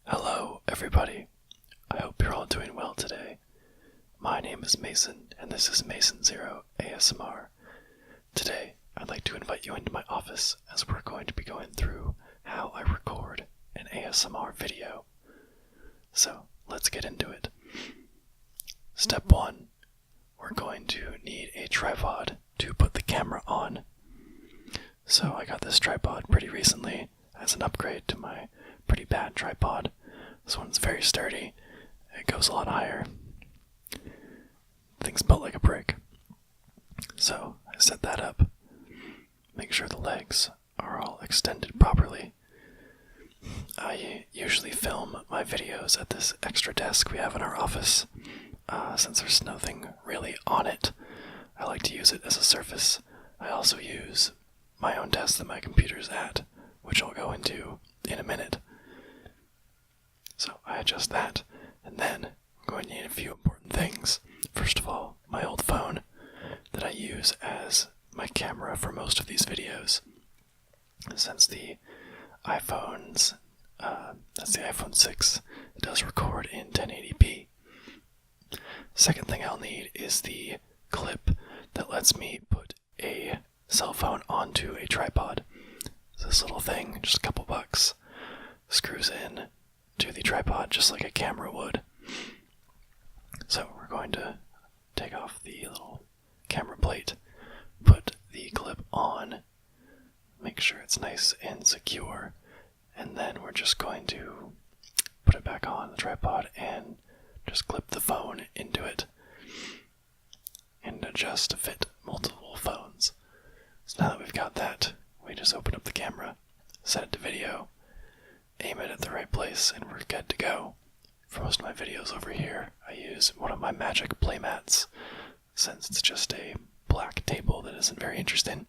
Hello, everybody. I hope you're all doing well today. My name is Mason, and this is Mason Zero ASMR. Today, I'd like to invite you into my office as we're going to be going through how I record an ASMR video. So, let's get into it. Step 1. We're going to need a tripod to put the camera on. So I got this tripod pretty recently as an upgrade to my pretty bad tripod. This one's very sturdy. It goes a lot higher. Thing's built like a brick. So I set that up. Make sure the legs are all extended properly. I usually film my videos at this extra desk we have in our office. Since there's nothing really on it, I like to use it as a surface. I also use my own desk that my computer's at, which I'll go into in a minute. So I adjust that, and then I'm going to need a few important things. First of all, my old phone that I use as my camera for most of these videos. Since the iPhone's, that's the iPhone 6, it does record in 1080p. Second thing I'll need is the clip that lets me put a cell phone onto a tripod. This little thing, just a couple bucks, screws in to the tripod just like a camera would. So we're going to take off the little camera plate, put the clip on, make sure it's nice and secure, and then we're just going to put it back on the tripod and just clip the phone into it and adjust to fit multiple phones. So now that we've got that, we just open up the camera, set it to video, aim it at the right place, and we're good to go. For most of my videos over here, I use one of my Magic playmats, since it's just a black table that isn't very interesting.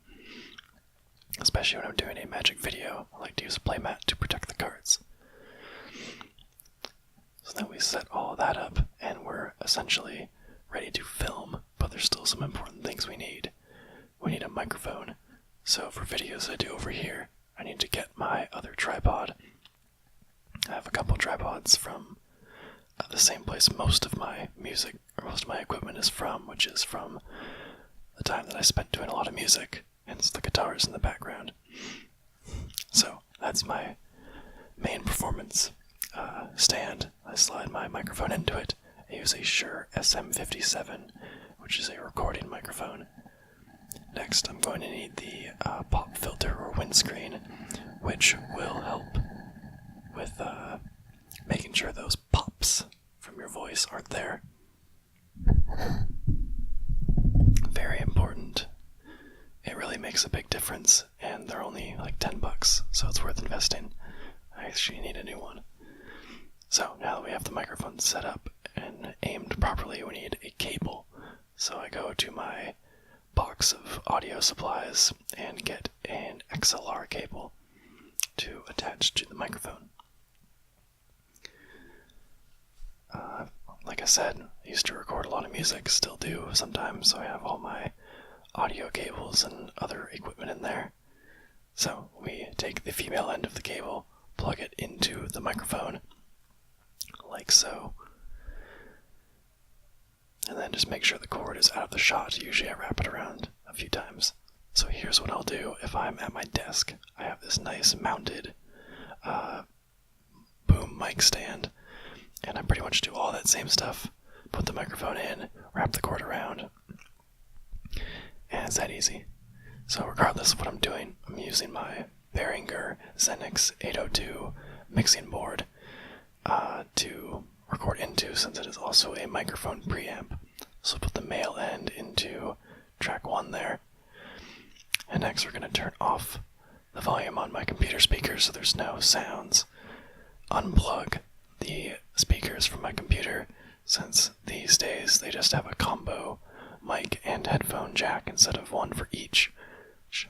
Especially when I'm doing a Magic video, I like to use a playmat to protect the cards. So then we set all that up, and we're essentially ready to film, but there's still some important things we need. We need a microphone. So for videos I do over here, I need to get my other tripod. I have a couple tripods from the same place most of my music, or most of my equipment is from, which is from the time that I spent doing a lot of music, hence the guitars in the background. So that's my main performance stand. I slide my microphone into it. I use a Shure SM57, which is a recording microphone. Next, I'm going to need the pop filter or windscreen, which will help with making sure those pops from your voice aren't there. Very important. It really makes a big difference, and they're only like $10, so it's worth investing. I actually need a new one. So now that we have the microphone set up and aimed properly, we need a cable. So I go to my box of audio supplies and get an XLR cable to attach to the microphone. Like I said, I used to record a lot of music, still do sometimes, so I have all my audio cables and other equipment in there. So we take the female end of the cable, plug it into the microphone, like so, and then just make sure the cord is out of the shot. Usually I wrap it around a few times. So here's what I'll do if I'm at my desk. I have this nice mounted boom mic stand, and I pretty much do all that same stuff. Put the microphone in, wrap the cord around, and it's that easy. So regardless of what I'm doing, I'm using my Behringer Xenix 802 mixing board to record into, since it is also a microphone preamp. So put the male end into track 1 there. And next we're going to turn off the volume on my computer speakers so there's no sounds. Unplug the speakers from my computer, since these days they just have a combo mic and headphone jack instead of one for each.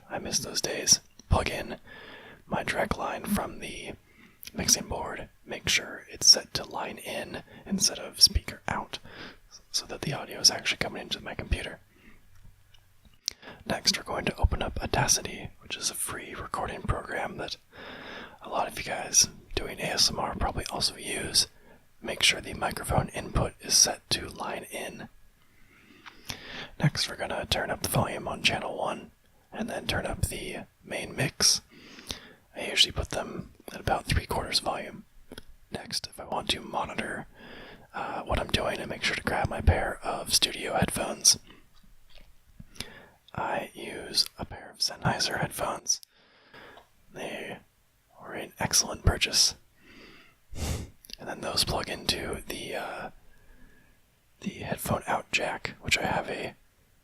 I miss those days. Plug in my direct line from the mixing board, make sure it's set to line in instead of speaker out, so that the audio is actually coming into my computer. Next, we're going to open up Audacity, which is a free recording program that a lot of you guys doing ASMR probably also use. Make sure the microphone input is set to line in. Next, we're going to turn up the volume on channel 1, and then turn up the main mix. I usually put them at about 3/4 volume. Next, if I want to monitor what I'm doing, I make sure to grab my pair of studio headphones. I use a pair of Sennheiser headphones. They were an excellent purchase. And then those plug into the headphone out jack, which I have a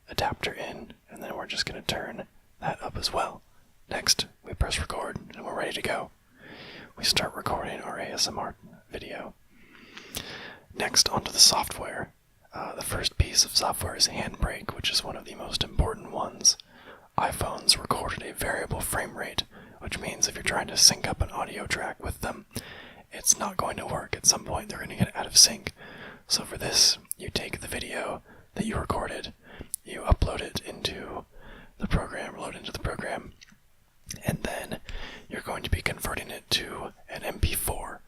adapter in, and then we're just going to turn that up as well. Next, we press record, and we're ready to go. We start recording our ASMR video. Next, onto the software. The first piece of software is Handbrake, which is one of the most important ones. iPhones record at a variable frame rate, which means if you're trying to sync up an audio track with them, it's not going to work. At some point, they're going to get out of sync. So for this, you take the video that you recorded, you upload it into the program, load into the program, and then you're going to be converting it to an MP4.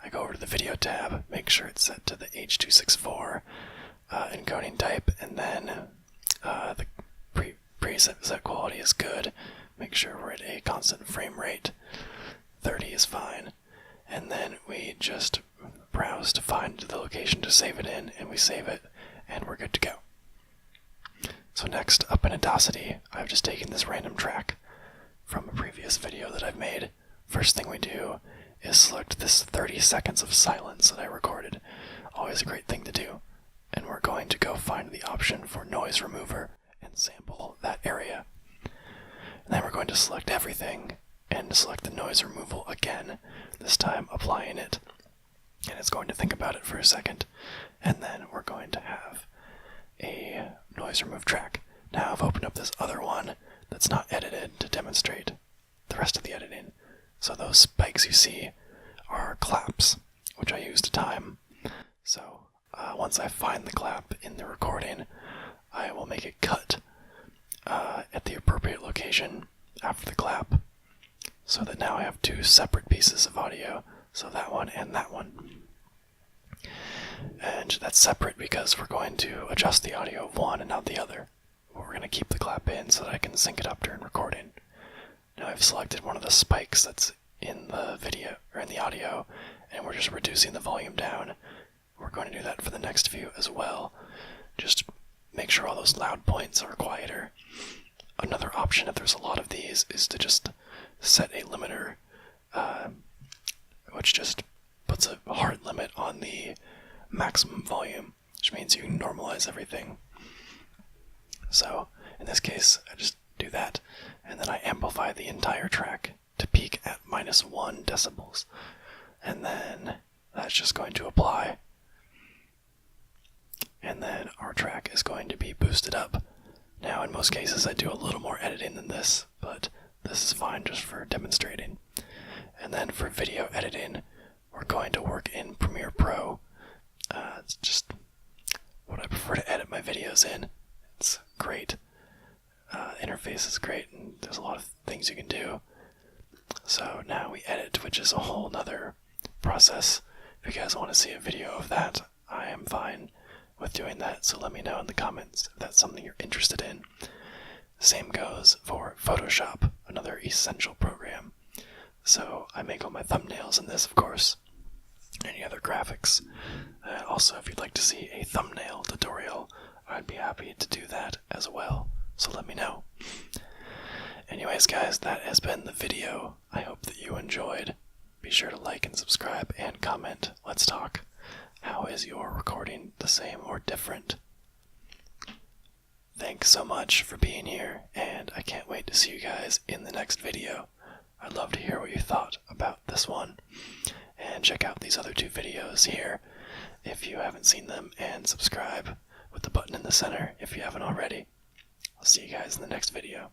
I go over to the video tab, make sure it's set to the H.264 encoding type, and then the preset quality is good. Make sure we're at a constant frame rate. 30 is fine. And then we just browse to find the location to save it in, and we save it, and we're good to go. So next, up in Audacity, I've just taken this random track from a previous video that I've made. First thing we do is select this 30 seconds of silence that I recorded. Always a great thing to do. And we're going to go find the option for noise remover and sample that area. And then we're going to select everything and select the noise removal again, this time applying it. And it's going to think about it for a second. And then we're going to have a noise remove track. Now I've opened up this other one that's not edited to demonstrate the rest of the editing. So those spikes you see are claps, which I use to time. So once I find the clap in the recording, I will make it cut at the appropriate location after the clap, so that now I have two separate pieces of audio, so that one and that one. And that's separate because we're going to adjust the audio of one and not the other. But we're going to keep the clap in so that I can sync it up during recording. Now I've selected one of the spikes that's in the video, or in the audio, and we're just reducing the volume down. We're going to do that for the next few as well. Just make sure all those loud points are quieter. Another option, if there's a lot of these, is to just set a limiter, which just puts a hard limit on the maximum volume, which means you can normalize everything. So, in this case, I just do that, and then I amplify the entire track to peak at -1 decibels. And then that's just going to apply. And then our track is going to be boosted up. Now, in most cases, I do a little more editing than this, but this is fine just for demonstrating. And then for video editing, we're going to work in Premiere Pro. It's just what I prefer to edit my videos in. It's great. Interface is great, and there's a lot of things you can do. So now we edit, which is a whole nother process. If you guys want to see a video of that, I am fine with doing that, so let me know in the comments if that's something you're interested in. Same goes for Photoshop, another essential program. So I make all my thumbnails in this, of course. Any other graphics. Also, if you'd like to see a thumbnail tutorial, I'd be happy to do that as well, so let me know. Anyways, guys, that has been the video. I hope that you enjoyed. Be sure to like and subscribe and comment. Let's talk. How is your recording the same or different? Thanks so much for being here, and I can't wait to see you guys in the next video. I'd love to hear what you thought about this one. And check out these other two videos here if you haven't seen them, and subscribe with the button in the center if you haven't already. I'll see you guys in the next video.